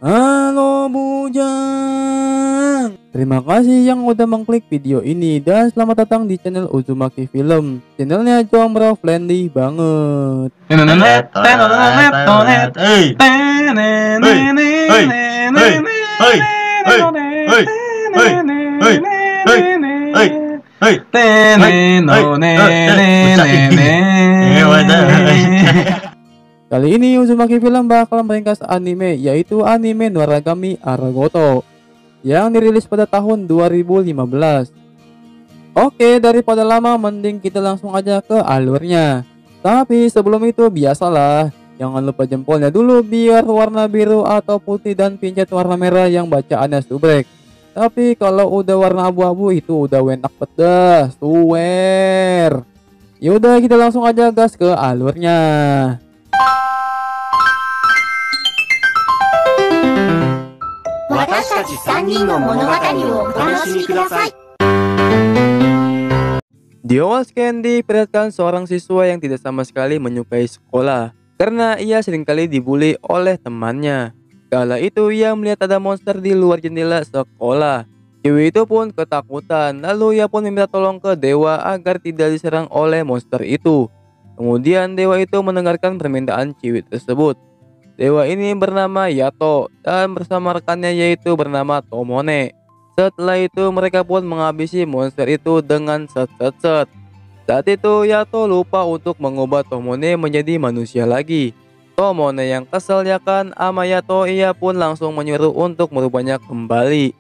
Halo Bujang. Terima kasih yang udah mengklik video ini dan selamat datang di channel Uzumaki Film. Channelnya jomblo friendly banget. Tenet, tenet, tenet, hey, hey, hey, hey, hey, hey, hey, hey, hey, hey, hey, hey, Kali ini Uzumaki Film bakal meringkas anime, yaitu anime Noragami Aragoto yang dirilis pada tahun 2015. Oke, daripada lama mending kita langsung aja ke alurnya. Tapi sebelum itu biasalah, jangan lupa jempolnya dulu biar warna biru atau putih dan pencet warna merah yang bacaannya subrek. Tapi kalau udah warna abu-abu itu udah enak pedas, swear. Yaudah kita langsung aja gas ke alurnya. Di awal scan diperlihatkan seorang siswa yang tidak sama sekali menyukai sekolah karena ia seringkali dibully oleh temannya. Kala itu ia melihat ada monster di luar jendela sekolah. Cewek itu pun ketakutan, lalu ia pun meminta tolong ke dewa agar tidak diserang oleh monster itu. Kemudian dewa itu mendengarkan permintaan cewek tersebut. Dewa ini bernama Yato dan bersama rekannya yaitu bernama Tomone. Setelah itu mereka pun menghabisi monster itu dengan set. Saat itu Yato lupa untuk mengubah Tomone menjadi manusia lagi. Tomone yang kesal ya kan sama Yato, ia pun langsung menyuruh untuk merubahnya kembali.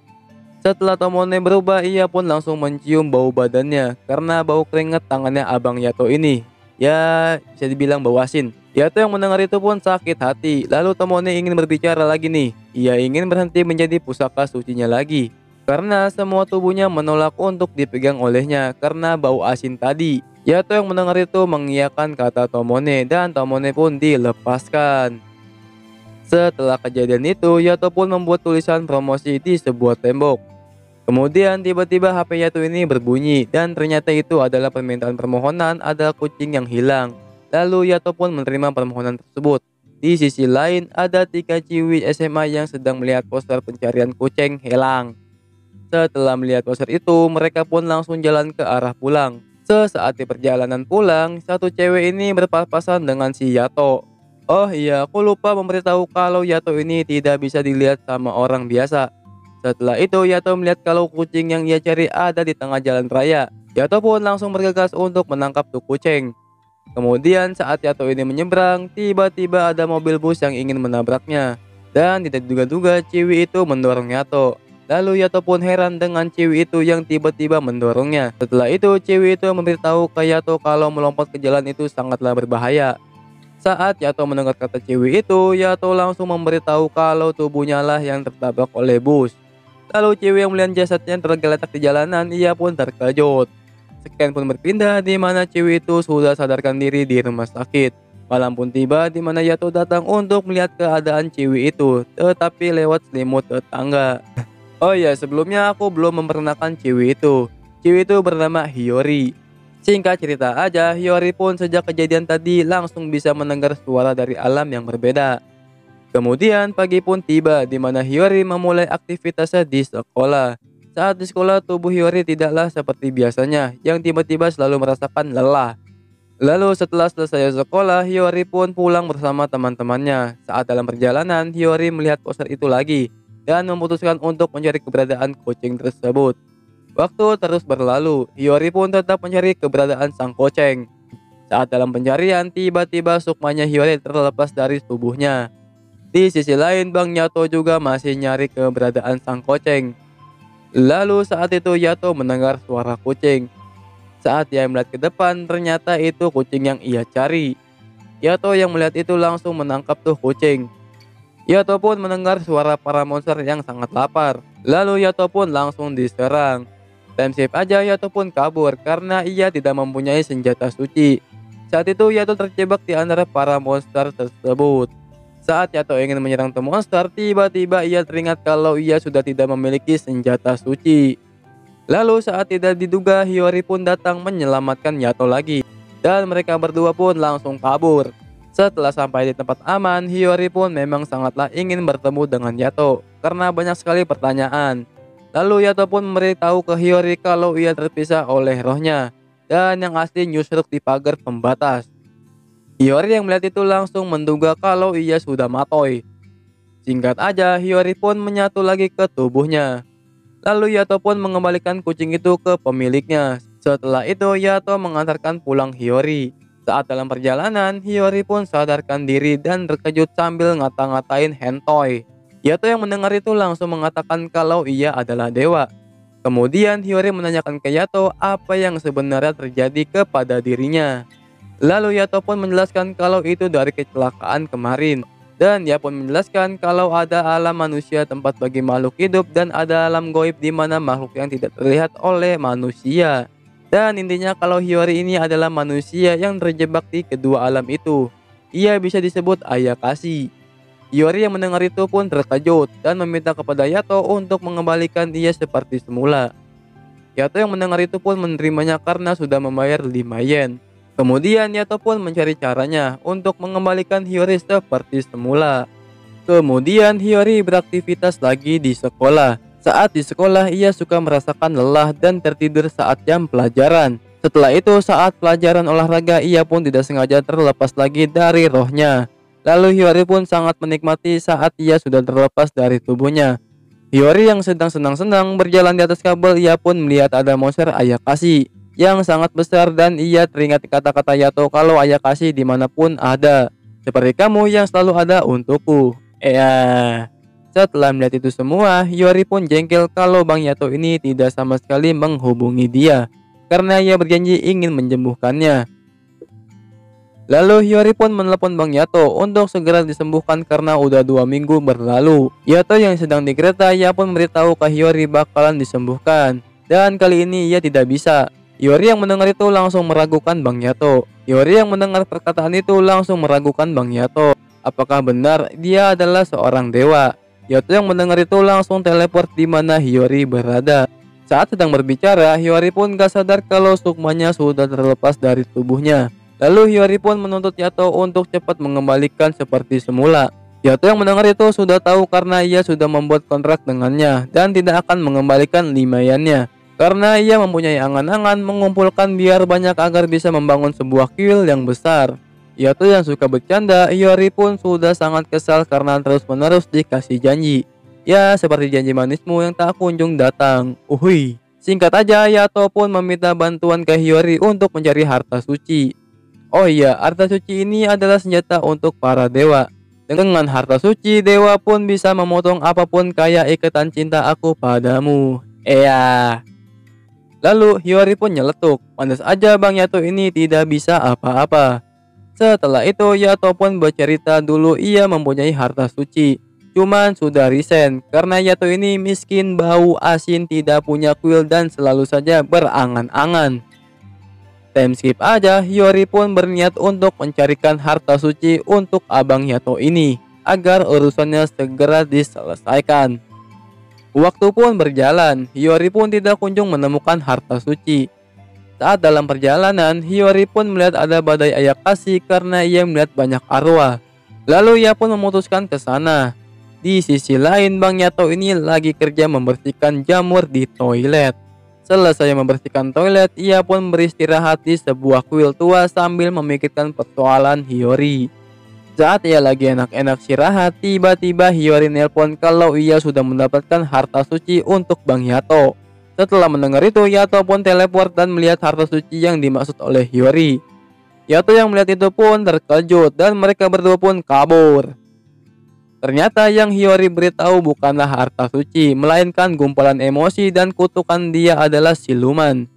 Setelah Tomone berubah, ia pun langsung mencium bau badannya karena bau keringat tangannya abang Yato ini. Ya bisa dibilang bau asin. Yato yang mendengar itu pun sakit hati. Lalu Tomone ingin berbicara lagi nih. Ia ingin berhenti menjadi pusaka sucinya lagi karena semua tubuhnya menolak untuk dipegang olehnya karena bau asin tadi. Yato yang mendengar itu mengiyakan kata Tomone dan Tomone pun dilepaskan. Setelah kejadian itu, Yato pun membuat tulisan promosi di sebuah tembok. Kemudian tiba-tiba HP Yato ini berbunyi dan ternyata itu adalah permintaan permohonan ada kucing yang hilang. Lalu Yato pun menerima permohonan tersebut. Di sisi lain ada 3 ciwi SMA yang sedang melihat poster pencarian kucing hilang. Setelah melihat poster itu, mereka pun langsung jalan ke arah pulang. Sesaat di perjalanan pulang, satu cewek ini berpapasan dengan si Yato. Oh iya, aku lupa memberitahu kalau Yato ini tidak bisa dilihat sama orang biasa. Setelah itu, Yato melihat kalau kucing yang ia cari ada di tengah jalan raya. Yato pun langsung bergegas untuk menangkap tuh kucing. Kemudian saat Yato ini menyeberang, tiba-tiba ada mobil bus yang ingin menabraknya. Dan tidak duga-duga ciwi itu mendorong Yato. Lalu Yato pun heran dengan ciwi itu yang tiba-tiba mendorongnya. Setelah itu ciwi itu memberitahu ke Yato kalau melompat ke jalan itu sangatlah berbahaya. Saat Yato mendengar kata ciwi itu, Yato langsung memberitahu kalau tubuhnya lah yang tertabrak oleh bus. Lalu ciwi yang melihat jasadnya tergeletak di jalanan, ia pun terkejut. Scan pun berpindah di mana ciwi itu sudah sadarkan diri di rumah sakit. Malam pun tiba di mana Yato datang untuk melihat keadaan ciwi itu, tetapi lewat selimut tetangga. Oh ya, sebelumnya aku belum memperkenalkan ciwi itu. Ciwi itu bernama Hiyori. Singkat cerita aja, Hiyori pun sejak kejadian tadi langsung bisa mendengar suara dari alam yang berbeda. Kemudian pagi pun tiba di mana Hiyori memulai aktivitasnya di sekolah. Saat di sekolah, tubuh Hiyori tidaklah seperti biasanya yang tiba-tiba selalu merasakan lelah. Lalu setelah selesai sekolah, Hiyori pun pulang bersama teman-temannya. Saat dalam perjalanan, Hiyori melihat poster itu lagi dan memutuskan untuk mencari keberadaan kucing tersebut. Waktu terus berlalu, Hiyori pun tetap mencari keberadaan sang kucing. Saat dalam pencarian, tiba-tiba sukmanya Hiyori terlepas dari tubuhnya. Di sisi lain, Bang Yato juga masih nyari keberadaan sang kucing. Lalu saat itu Yato mendengar suara kucing. Saat ia melihat ke depan, ternyata itu kucing yang ia cari. Yato yang melihat itu langsung menangkap tuh kucing. Yato pun mendengar suara para monster yang sangat lapar. Lalu Yato pun langsung diserang. Time save aja Yato pun kabur karena ia tidak mempunyai senjata suci. Saat itu Yato terjebak di antara para monster tersebut. Saat Yato ingin menyerang tuh monster, tiba-tiba ia teringat kalau ia sudah tidak memiliki senjata suci. Lalu saat tidak diduga, Hiyori pun datang menyelamatkan Yato lagi. Dan mereka berdua pun langsung kabur. Setelah sampai di tempat aman, Hiyori pun memang sangatlah ingin bertemu dengan Yato karena banyak sekali pertanyaan. Lalu Yato pun memberitahu ke Hiyori kalau ia terpisah oleh rohnya dan yang asli nyusruk di pagar pembatas. Hiyori yang melihat itu langsung menduga kalau ia sudah matoi. Singkat aja, Hiyori pun menyatu lagi ke tubuhnya. Lalu Yato pun mengembalikan kucing itu ke pemiliknya. Setelah itu Yato mengantarkan pulang Hiyori. Saat dalam perjalanan, Hiyori pun sadarkan diri dan terkejut sambil ngata-ngatain hentoy. Yato yang mendengar itu langsung mengatakan kalau ia adalah dewa. Kemudian Hiyori menanyakan ke Yato apa yang sebenarnya terjadi kepada dirinya. Lalu Yato pun menjelaskan kalau itu dari kecelakaan kemarin. Dan dia pun menjelaskan kalau ada alam manusia tempat bagi makhluk hidup dan ada alam goib di mana makhluk yang tidak terlihat oleh manusia. Dan intinya kalau Hiyori ini adalah manusia yang terjebak di kedua alam itu. Ia bisa disebut Ayakashi. Hiyori yang mendengar itu pun terkejut dan meminta kepada Yato untuk mengembalikan dia seperti semula. Yato yang mendengar itu pun menerimanya karena sudah membayar 5 yen. Kemudian Yato pun mencari caranya untuk mengembalikan Hiyori seperti semula. Kemudian Hiyori beraktivitas lagi di sekolah. Saat di sekolah ia suka merasakan lelah dan tertidur saat jam pelajaran. Setelah itu saat pelajaran olahraga ia pun tidak sengaja terlepas lagi dari rohnya. Lalu Hiyori pun sangat menikmati saat ia sudah terlepas dari tubuhnya. Hiyori yang sedang senang-senang berjalan di atas kabel, ia pun melihat ada monster Ayakashi yang sangat besar dan ia teringat kata-kata Yato kalau Ayakashi dimanapun ada. Seperti kamu yang selalu ada untukku. Setelah melihat itu semua, Hiyori pun jengkel kalau Bang Yato ini tidak sama sekali menghubungi dia karena ia berjanji ingin menyembuhkannya. Lalu Hiyori pun menelepon Bang Yato untuk segera disembuhkan karena udah 2 minggu berlalu. Yato yang sedang di kereta, ia pun memberitahu ke Hiyori bakalan disembuhkan. Dan kali ini ia tidak bisa. Hiyori yang mendengar itu langsung meragukan Bang Yato. Hiyori yang mendengar perkataan itu langsung meragukan Bang Yato. Apakah benar dia adalah seorang dewa? Yato yang mendengar itu langsung teleport di mana Hiyori berada. Saat sedang berbicara, Hiyori pun gak sadar kalau sukmanya sudah terlepas dari tubuhnya. Lalu Hiyori pun menuntut Yato untuk cepat mengembalikan seperti semula. Yato yang mendengar itu sudah tahu karena ia sudah membuat kontrak dengannya dan tidak akan mengembalikan 5 yennya. Karena ia mempunyai angan-angan mengumpulkan biar banyak agar bisa membangun sebuah kuil yang besar. Yato yang suka bercanda, Hiyori pun sudah sangat kesal karena terus-menerus dikasih janji. Ya, seperti janji manismu yang tak kunjung datang. Uhui. Singkat aja, Yato pun meminta bantuan ke Hiyori untuk mencari harta suci. Oh iya, harta suci ini adalah senjata untuk para dewa. Dengan harta suci, dewa pun bisa memotong apapun kayak ikatan cinta aku padamu. Lalu Hiyori pun nyeletuk, pantas aja Bang Yato ini tidak bisa apa-apa. Setelah itu Yato pun bercerita dulu ia mempunyai harta suci. Cuman sudah resign karena Yato ini miskin, bau asin, tidak punya kuil dan selalu saja berangan-angan. Time skip aja, Hiyori pun berniat untuk mencarikan harta suci untuk Abang Yato ini agar urusannya segera diselesaikan. Waktu pun berjalan, Hiyori pun tidak kunjung menemukan harta suci. Saat dalam perjalanan, Hiyori pun melihat ada badai Ayakashi karena ia melihat banyak arwah. Lalu ia pun memutuskan ke sana. Di sisi lain, Bang Yato ini lagi kerja membersihkan jamur di toilet. Selesai membersihkan toilet, ia pun beristirahat di sebuah kuil tua sambil memikirkan persoalan Hiyori. Saat ia lagi enak-enak istirahat, tiba-tiba Hiyori nelpon kalau ia sudah mendapatkan harta suci untuk Bang Yato. Setelah mendengar itu, Yato pun teleport dan melihat harta suci yang dimaksud oleh Hiyori. Yato yang melihat itu pun terkejut dan mereka berdua pun kabur. Ternyata yang Hiyori beritahu bukanlah harta suci, melainkan gumpalan emosi dan kutukan dia adalah siluman.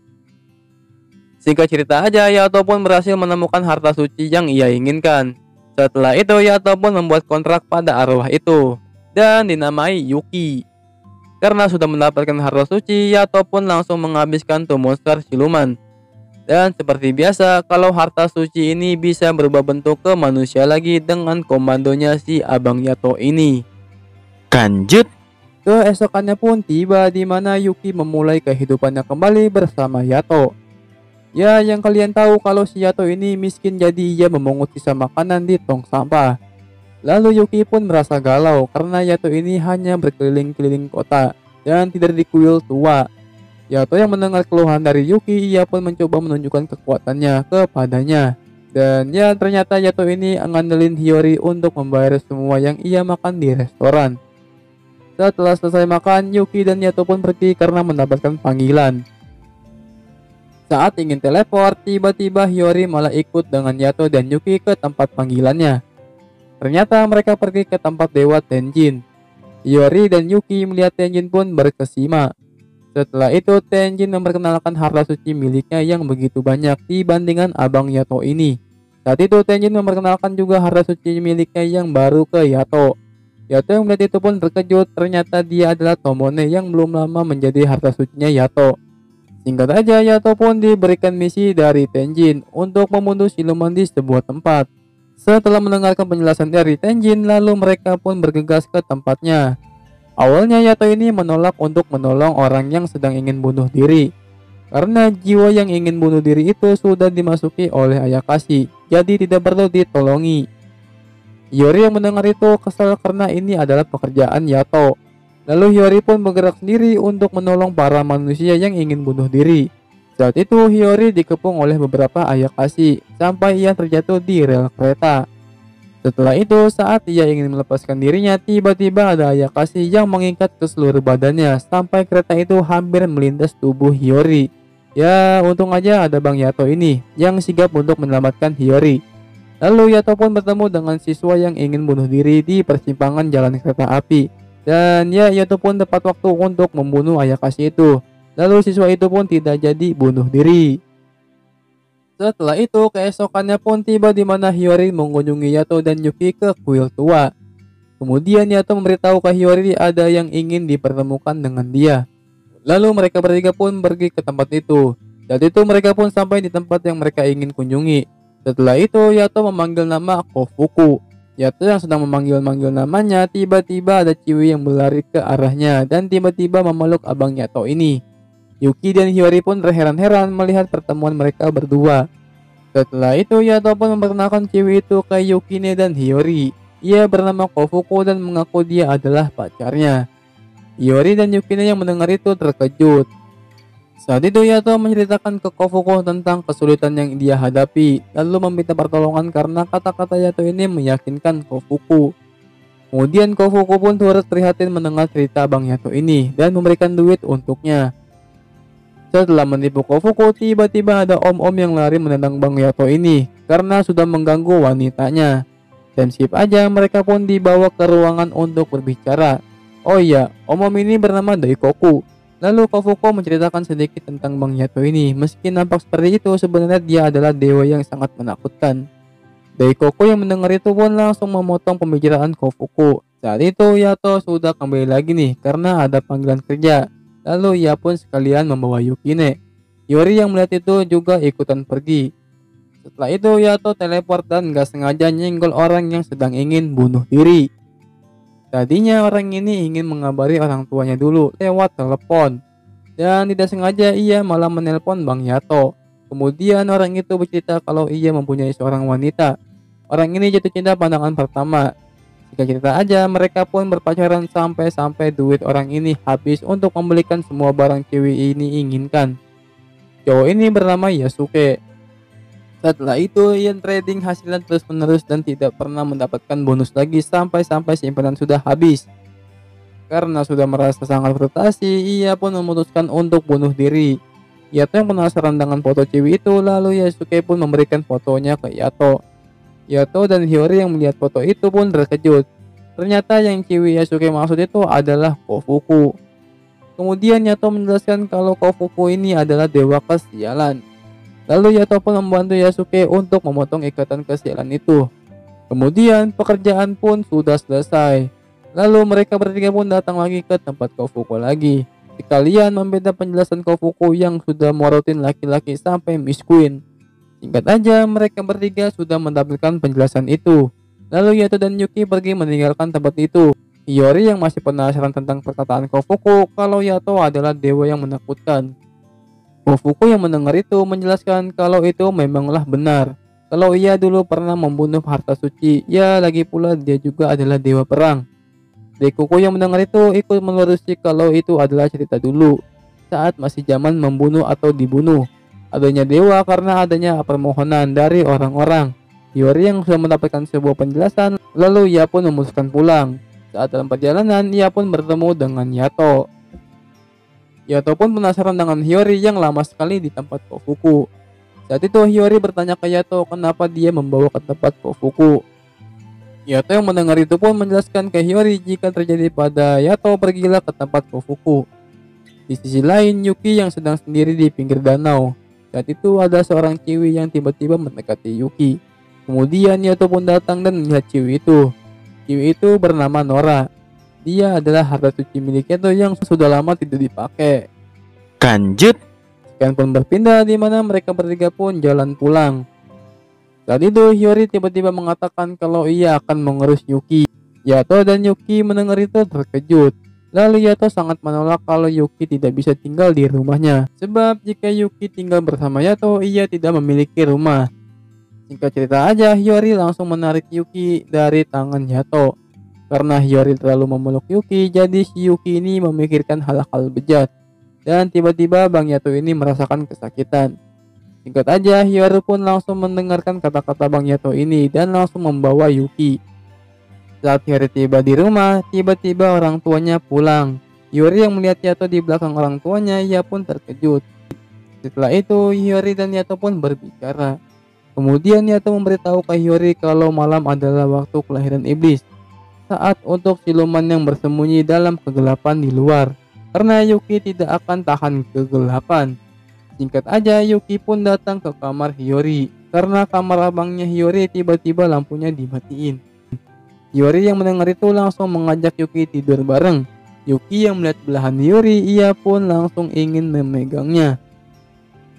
Singkat cerita aja, Yato pun berhasil menemukan harta suci yang ia inginkan. Setelah itu Yato pun membuat kontrak pada arwah itu dan dinamai Yuki. Karena sudah mendapatkan harta suci, Yato pun langsung menghabiskan tuh monster siluman. Dan seperti biasa, kalau harta suci ini bisa berubah bentuk ke manusia lagi dengan komandonya si Abang Yato ini. Lanjut. Keesokannya pun tiba di mana Yuki memulai kehidupannya kembali bersama Yato. Ya, yang kalian tahu kalau si Yato ini miskin jadi ia memungut sisa makanan di tong sampah. Lalu Yuki pun merasa galau karena Yato ini hanya berkeliling-keliling kota dan tidak dikuil tua. Yato yang mendengar keluhan dari Yuki, ia pun mencoba menunjukkan kekuatannya kepadanya. Dan ya ternyata Yato ini ngandelin Hiyori untuk membayar semua yang ia makan di restoran. Setelah selesai makan, Yuki dan Yato pun pergi karena mendapatkan panggilan. Saat ingin teleport, tiba-tiba Hiyori malah ikut dengan Yato dan Yuki ke tempat panggilannya. Ternyata mereka pergi ke tempat Dewa Tenjin. Hiyori dan Yuki melihat Tenjin pun berkesima. Setelah itu Tenjin memperkenalkan harta suci miliknya yang begitu banyak dibandingkan abang Yato ini. Saat itu Tenjin memperkenalkan juga harta suci miliknya yang baru ke Yato. Yato yang melihat itu pun terkejut, ternyata dia adalah Tomone yang belum lama menjadi harta sucinya Yato. Singkat aja, Yato pun diberikan misi dari Tenjin untuk membunuh siluman di sebuah tempat. Setelah mendengarkan penjelasan dari Tenjin, lalu mereka pun bergegas ke tempatnya. Awalnya Yato ini menolak untuk menolong orang yang sedang ingin bunuh diri. Karena jiwa yang ingin bunuh diri itu sudah dimasuki oleh Ayakashi, jadi tidak perlu ditolongi. Hiyori yang mendengar itu kesal karena ini adalah pekerjaan Yato. Lalu Hiyori pun bergerak sendiri untuk menolong para manusia yang ingin bunuh diri. Saat itu Hiyori dikepung oleh beberapa Ayakashi sampai ia terjatuh di rel kereta. Setelah itu saat ia ingin melepaskan dirinya, tiba-tiba ada Ayakashi yang mengikat ke seluruh badannya sampai kereta itu hampir melindas tubuh Hiyori. Ya untung aja ada Bang Yato ini yang sigap untuk menyelamatkan Hiyori. Lalu Yato pun bertemu dengan siswa yang ingin bunuh diri di persimpangan jalan kereta api. Dan ya Yato pun tepat waktu untuk membunuh Ayakashi itu. Lalu siswa itu pun tidak jadi bunuh diri. Setelah itu keesokannya pun tiba di mana Hiyori mengunjungi Yato dan Yuki ke kuil tua. Kemudian Yato memberitahu ke Hiyori ada yang ingin dipertemukan dengan dia. Lalu mereka bertiga pun pergi ke tempat itu. Saat itu mereka pun sampai di tempat yang mereka ingin kunjungi. Setelah itu Yato memanggil nama Kofuku. Yato yang sedang memanggil-manggil namanya, tiba-tiba ada Ciwi yang berlari ke arahnya dan tiba-tiba memeluk abang Yato ini. Yuki dan Hiyori pun terheran-heran melihat pertemuan mereka berdua. Setelah itu Yato pun memperkenalkan Ciwi itu ke Yukine dan Hiyori. Ia bernama Kofuko dan mengaku dia adalah pacarnya. Hiyori dan Yukine yang mendengar itu terkejut. Saat itu Yato menceritakan ke Kofuko tentang kesulitan yang dia hadapi, lalu meminta pertolongan karena kata-kata Yato ini meyakinkan Kofuko. Kemudian Kofuko pun turut prihatin mendengar cerita Bang Yato ini dan memberikan duit untuknya. Setelah menipu Kofuko, tiba-tiba ada om-om yang lari menendang Bang Yato ini karena sudah mengganggu wanitanya. Dan skip aja mereka pun dibawa ke ruangan untuk berbicara. Oh iya, om-om ini bernama Daikoku. Lalu Kofuko menceritakan sedikit tentang Bang Yato ini. Meski nampak seperti itu, sebenarnya dia adalah dewa yang sangat menakutkan. Daikoku yang mendengar itu pun langsung memotong pembicaraan Kofuko. Saat itu Yato sudah kembali lagi nih karena ada panggilan kerja. Lalu ia pun sekalian membawa Yukine. Hiyori yang melihat itu juga ikutan pergi. Setelah itu Yato teleport dan gak sengaja nyenggol orang yang sedang ingin bunuh diri. Tadinya orang ini ingin mengabari orang tuanya dulu lewat telepon. Dan tidak sengaja ia malah menelpon Bang Yato. Kemudian orang itu bercerita kalau ia mempunyai seorang wanita. Orang ini jatuh cinta pandangan pertama. Jika cerita aja mereka pun berpacaran sampai duit orang ini habis untuk membelikan semua barang cewek ini inginkan. Cowok ini bernama Yasuke. Setelah itu ia trading hasilnya terus menerus dan tidak pernah mendapatkan bonus lagi sampai simpanan sudah habis. Karena sudah merasa sangat frustasi, ia pun memutuskan untuk bunuh diri. Yato yang penasaran dengan foto cewek itu, lalu Yasuke pun memberikan fotonya ke Yato. Yato dan Hiyori yang melihat foto itu pun terkejut. Ternyata yang cewek Yasuke maksud itu adalah Kofuku. Kemudian Yato menjelaskan kalau Kofuku ini adalah dewa kesialan. Lalu Yato pun membantu Yasuke untuk memotong ikatan kesialan itu. Kemudian pekerjaan pun sudah selesai. Lalu mereka bertiga pun datang lagi ke tempat Kofuko lagi. Sekalian meminta penjelasan Kofuko yang sudah morotin laki-laki sampai Miss Queen. Singkat aja mereka bertiga sudah mendapatkan penjelasan itu. Lalu Yato dan Yuki pergi meninggalkan tempat itu. Hiyori yang masih penasaran tentang perkataan Kofuko kalau Yato adalah dewa yang menakutkan. Kofuku yang mendengar itu menjelaskan kalau itu memanglah benar. Kalau ia dulu pernah membunuh harta suci, ya lagi pula dia juga adalah dewa perang. Rikuku yang mendengar itu ikut menerusi kalau itu adalah cerita dulu, saat masih zaman membunuh atau dibunuh. Adanya dewa karena adanya permohonan dari orang-orang. Hiyori yang sudah mendapatkan sebuah penjelasan, lalu ia pun memutuskan pulang. Saat dalam perjalanan, ia pun bertemu dengan Yato. Yato pun penasaran dengan Hiyori yang lama sekali di tempat Kofuku. Saat itu Hiyori bertanya ke Yato kenapa dia membawa ke tempat Kofuku. Yato yang mendengar itu pun menjelaskan ke Hiyori jika terjadi pada Yato pergilah ke tempat Kofuku. Di sisi lain, Yuki yang sedang sendiri di pinggir danau. Saat itu ada seorang ciwi yang tiba-tiba mendekati Yuki. Kemudian Yato pun datang dan melihat ciwi itu. Ciwi itu bernama Nora. Dia adalah harta suci milik Yato yang sudah lama tidak dipakai. Lanjut. Sekian pun berpindah di mana mereka bertiga pun jalan pulang. Saat itu Hiyori tiba-tiba mengatakan kalau ia akan mengurus Yuki. Yato dan Yuki mendengar itu terkejut. Lalu Yato sangat menolak kalau Yuki tidak bisa tinggal di rumahnya. Sebab jika Yuki tinggal bersama Yato, ia tidak memiliki rumah. Singkat cerita aja, Hiyori langsung menarik Yuki dari tangan Yato. Karena Hiyori terlalu memeluk Yuki, jadi si Yuki ini memikirkan hal-hal bejat. Dan tiba-tiba Bang Yato ini merasakan kesakitan. Singkat aja, Hiyori pun langsung mendengarkan kata-kata Bang Yato ini dan langsung membawa Yuki. Saat Hiyori tiba di rumah, tiba-tiba orang tuanya pulang. Hiyori yang melihat Yato di belakang orang tuanya, ia pun terkejut. Setelah itu, Hiyori dan Yato pun berbicara. Kemudian Yato memberitahu ke Hiyori kalau malam adalah waktu kelahiran iblis. Saat untuk siluman yang bersembunyi dalam kegelapan di luar. Karena Yuki tidak akan tahan kegelapan. Singkat aja, Yuki pun datang ke kamar Hiyori. Karena kamar abangnya Hiyori tiba-tiba lampunya dimatiin. Hiyori yang mendengar itu langsung mengajak Yuki tidur bareng. Yuki yang melihat belahan Hiyori, ia pun langsung ingin memegangnya.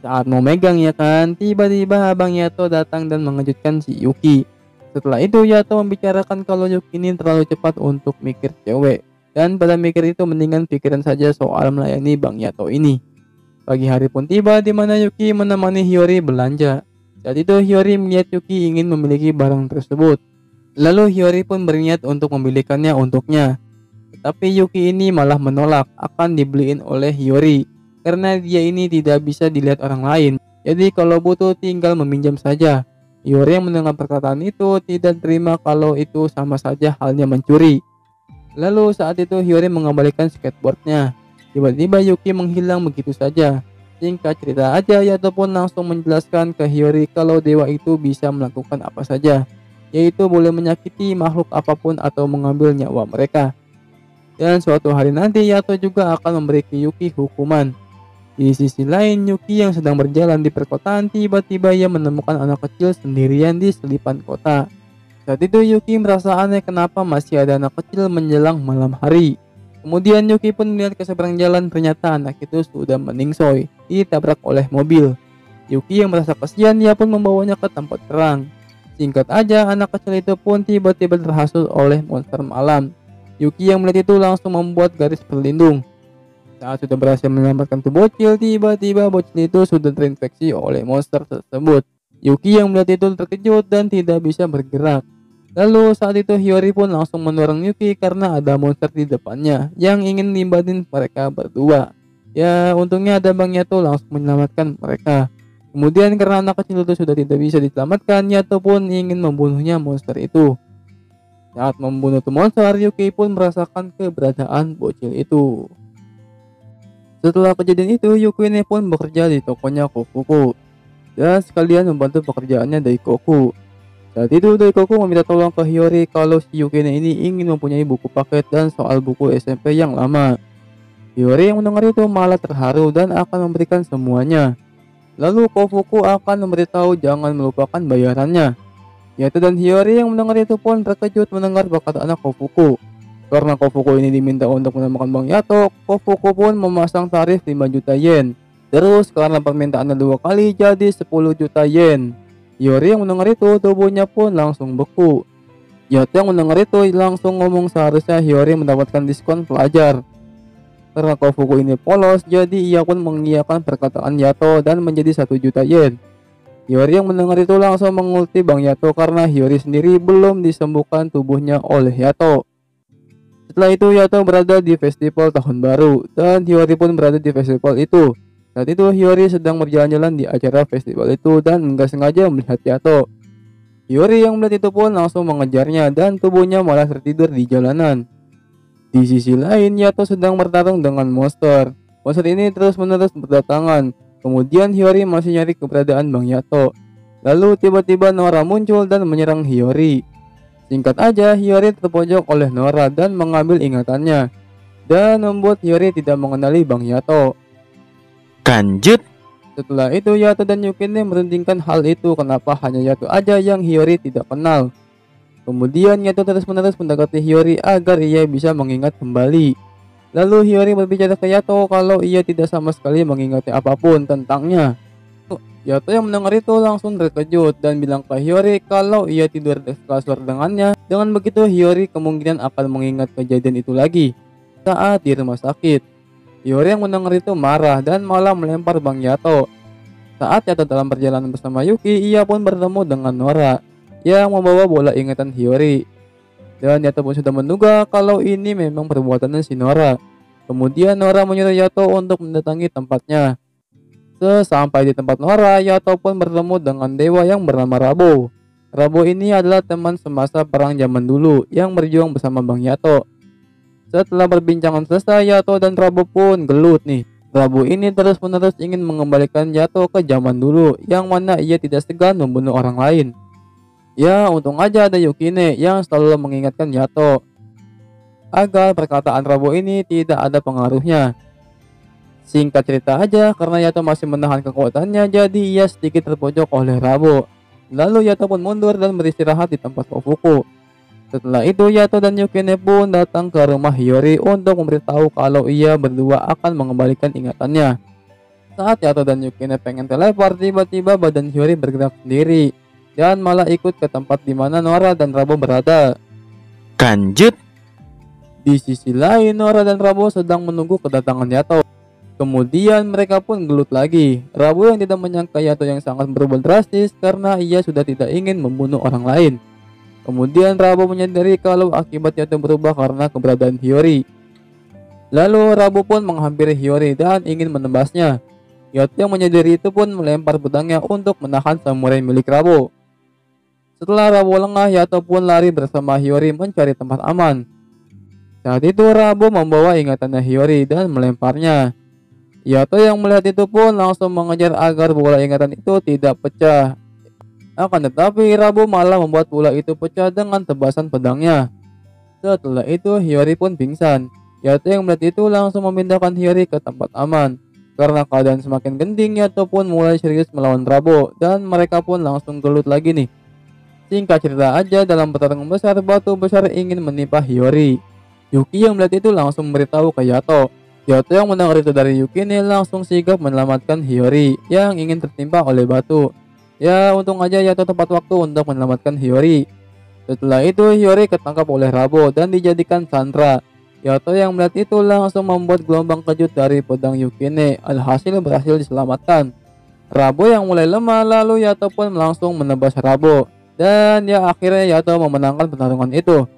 Saat mau megang ya kan, tiba-tiba abang Yato datang dan mengejutkan si Yuki. Setelah itu Yato membicarakan kalau Yuki ini terlalu cepat untuk mikir cewek. Dan pada mikir itu mendingan pikiran saja soal melayani Bang Yato ini. Pagi hari pun tiba di mana Yuki menemani Hiyori belanja. Saat itu Hiyori melihat Yuki ingin memiliki barang tersebut. Lalu Hiyori pun berniat untuk membelikannya untuknya. Tetapi Yuki ini malah menolak akan dibeliin oleh Hiyori. Karena dia ini tidak bisa dilihat orang lain. Jadi kalau butuh tinggal meminjam saja. Hiyori yang mendengar perkataan itu tidak terima kalau itu sama saja halnya mencuri. Lalu saat itu Hiyori mengembalikan skateboardnya. Tiba-tiba Yuki menghilang begitu saja. Singkat cerita aja, Yato pun langsung menjelaskan ke Hiyori kalau dewa itu bisa melakukan apa saja. Yaitu boleh menyakiti makhluk apapun atau mengambil nyawa mereka. Dan suatu hari nanti Yato juga akan memberi Yuki hukuman. Di sisi lain, Yuki yang sedang berjalan di perkotaan tiba-tiba ia menemukan anak kecil sendirian di selipan kota. Saat itu Yuki merasa aneh kenapa masih ada anak kecil menjelang malam hari. Kemudian Yuki pun melihat ke seberang jalan, ternyata anak itu sudah meningsoy, ditabrak oleh mobil. Yuki yang merasa kasihan, ia pun membawanya ke tempat terang. Singkat aja, anak kecil itu pun tiba-tiba terhasut oleh monster malam. Yuki yang melihat itu langsung membuat garis pelindung. Saat sudah berhasil menyelamatkan tuh bocil, tiba-tiba bocil itu sudah terinfeksi oleh monster tersebut. Yuki yang melihat itu terkejut dan tidak bisa bergerak. Lalu saat itu Hiyori pun langsung mendorong Yuki karena ada monster di depannya yang ingin nimbalin mereka berdua. Ya, untungnya ada Bang Yato langsung menyelamatkan mereka. Kemudian karena anak kecil itu sudah tidak bisa diselamatkan, Yato pun ingin membunuhnya monster itu. Saat membunuh tuh monster, Yuki pun merasakan keberadaan bocil itu. Setelah kejadian itu, Yuki ini pun bekerja di tokonya Kofuku dan sekalian membantu pekerjaannya Daikoku. Saat itu Daikoku meminta tolong ke Hiyori kalau si Yuki ini ingin mempunyai buku paket dan soal buku SMP yang lama. Hiyori yang mendengar itu malah terharu dan akan memberikan semuanya. Lalu Kofuku akan memberitahu jangan melupakan bayarannya. Yato dan Hiyori yang mendengar itu pun terkejut mendengar perkataan Kofuku. Karena Kofuku ini diminta untuk menemukan Bang Yato, Kofuku pun memasang tarif 5 juta yen. Terus karena permintaannya 2 kali jadi 10 juta yen. Hiyori yang mendengar itu tubuhnya pun langsung beku. Yato yang mendengar itu langsung ngomong seharusnya Hiyori mendapatkan diskon pelajar. Karena Kofuku ini polos, jadi ia pun mengiyakan perkataan Yato dan menjadi 1 juta yen. Hiyori yang mendengar itu langsung mengulti Bang Yato karena Hiyori sendiri belum disembuhkan tubuhnya oleh Yato. Setelah itu Yato berada di festival tahun baru dan Hiyori pun berada di festival itu. Saat itu Hiyori sedang berjalan-jalan di acara festival itu dan nggak sengaja melihat Yato. Hiyori yang melihat itu pun langsung mengejarnya dan tubuhnya malah tertidur di jalanan. Di sisi lain Yato sedang bertarung dengan monster. Monster ini terus-menerus berdatangan. Kemudian Hiyori masih nyari keberadaan Bang Yato. Lalu tiba-tiba Nora muncul dan menyerang Hiyori. Singkat aja Hiyori terpojok oleh Nora dan mengambil ingatannya dan membuat Hiyori tidak mengenali Bang Yato. Lanjut. Setelah itu Yato dan Yukine merundingkan hal itu, kenapa hanya Yato aja yang Hiyori tidak kenal. Kemudian Yato terus-menerus mendekati Hiyori agar ia bisa mengingat kembali. Lalu Hiyori berbicara ke Yato kalau ia tidak sama sekali mengingati apapun tentangnya. Yato yang mendengar itu langsung terkejut dan bilang ke Hiyori kalau ia tidur di kasur dengannya. Dengan begitu Hiyori kemungkinan akan mengingat kejadian itu lagi saat di rumah sakit. Hiyori yang mendengar itu marah dan malah melempar Bang Yato. Saat Yato dalam perjalanan bersama Yuki, ia pun bertemu dengan Nora yang membawa bola ingatan Hiyori. Dan Yato pun sudah menduga kalau ini memang perbuatan si Nora. Kemudian Nora menyuruh Yato untuk mendatangi tempatnya. Sesampai di tempat Nora, Yato pun bertemu dengan dewa yang bernama Rabo. Rabo ini adalah teman semasa perang zaman dulu yang berjuang bersama Bang Yato. Setelah perbincangan selesai, Yato dan Rabo pun gelut nih. Rabo ini terus-menerus ingin mengembalikan Yato ke zaman dulu yang mana ia tidak segan membunuh orang lain. Ya, untung aja ada Yukine yang selalu mengingatkan Yato agar perkataan Rabo ini tidak ada pengaruhnya. Singkat cerita aja, karena Yato masih menahan kekuatannya, jadi ia sedikit terpojok oleh Rabo. Lalu Yato pun mundur dan beristirahat di tempat Kofuku. Setelah itu Yato dan Yukine pun datang ke rumah Hiyori untuk memberitahu kalau ia berdua akan mengembalikan ingatannya. Saat Yato dan Yukine pengen teleport, tiba-tiba badan Hiyori bergerak sendiri dan malah ikut ke tempat di mana Nora dan Rabo berada. Lanjut. Di sisi lain Nora dan Rabo sedang menunggu kedatangan Yato. Kemudian mereka pun gelut lagi. Rabo yang tidak menyangka Yato yang sangat berubah drastis karena ia sudah tidak ingin membunuh orang lain. Kemudian Rabo menyadari kalau akibat Yato berubah karena keberadaan Hiyori. Lalu Rabo pun menghampiri Hiyori dan ingin menembasnya. Yato yang menyadari itu pun melempar pedangnya untuk menahan samurai milik Rabo. Setelah Rabo lengah, Yato pun lari bersama Hiyori mencari tempat aman. Saat itu Rabo membawa ingatannya Hiyori dan melemparnya. Yato yang melihat itu pun langsung mengejar agar bola ingatan itu tidak pecah. Akan tetapi Rabo malah membuat bola itu pecah dengan tebasan pedangnya. Setelah itu Hiyori pun pingsan. Yato yang melihat itu langsung memindahkan Hiyori ke tempat aman. Karena keadaan semakin genting, Yato pun mulai serius melawan Rabo dan mereka pun langsung gelut lagi nih. Singkat cerita aja, dalam pertarungan besar, batu besar ingin menimpa Hiyori. Yuki yang melihat itu langsung memberitahu ke Yato. Yato yang mendengar itu dari Yukine langsung sigap menyelamatkan Hiyori yang ingin tertimpa oleh batu. Ya, untung aja Yato tepat waktu untuk menyelamatkan Hiyori. Setelah itu Hiyori ketangkap oleh Rabo dan dijadikan sandra. Yato yang melihat itu langsung membuat gelombang kejut dari pedang Yukine. Alhasil berhasil diselamatkan. Rabo yang mulai lemah, lalu Yato pun langsung menebas Rabo. Dan ya akhirnya Yato memenangkan pertarungan itu.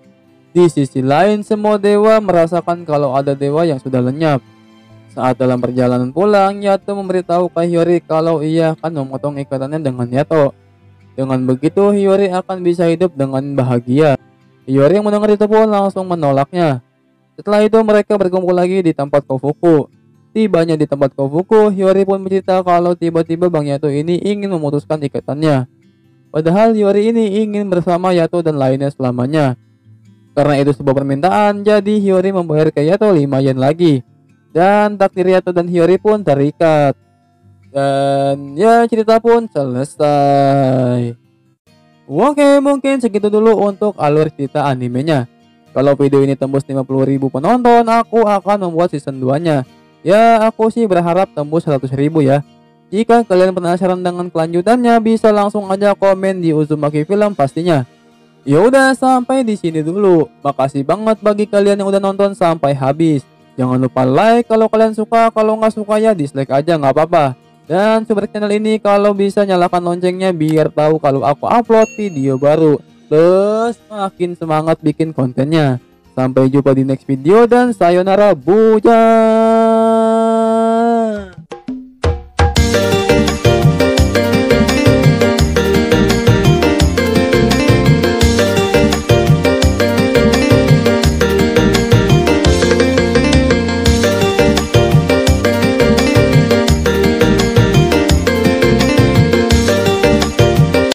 Di sisi lain semua dewa merasakan kalau ada dewa yang sudah lenyap. Saat dalam perjalanan pulang, Yato memberitahu ke Hiyori kalau ia akan memotong ikatannya dengan Yato. Dengan begitu Hiyori akan bisa hidup dengan bahagia. Hiyori yang mendengar itu pun langsung menolaknya. Setelah itu mereka berkumpul lagi di tempat Kofuku. Tibanya di tempat Kofuku, Hiyori pun bercerita kalau tiba-tiba Bang Yato ini ingin memutuskan ikatannya. Padahal Hiyori ini ingin bersama Yato dan lainnya selamanya. Karena itu sebuah permintaan, jadi Hiyori membayar ke Yato 5 yen lagi. Dan takdir Yato dan Hiyori pun terikat. Dan ya cerita pun selesai. Oke, mungkin segitu dulu untuk alur cerita animenya. Kalau video ini tembus 50.000 penonton, aku akan membuat season 2-nya. Ya, aku sih berharap tembus 100.000 ya. Jika kalian penasaran dengan kelanjutannya, bisa langsung aja komen di Uzumaki Film pastinya. Ya udah, sampai di sini dulu. Makasih banget bagi kalian yang udah nonton sampai habis. Jangan lupa like kalau kalian suka, kalau nggak suka ya dislike aja nggak apa-apa. Dan support channel ini kalau bisa nyalakan loncengnya biar tahu kalau aku upload video baru. Terus makin semangat bikin kontennya. Sampai jumpa di next video dan sayonara bujang.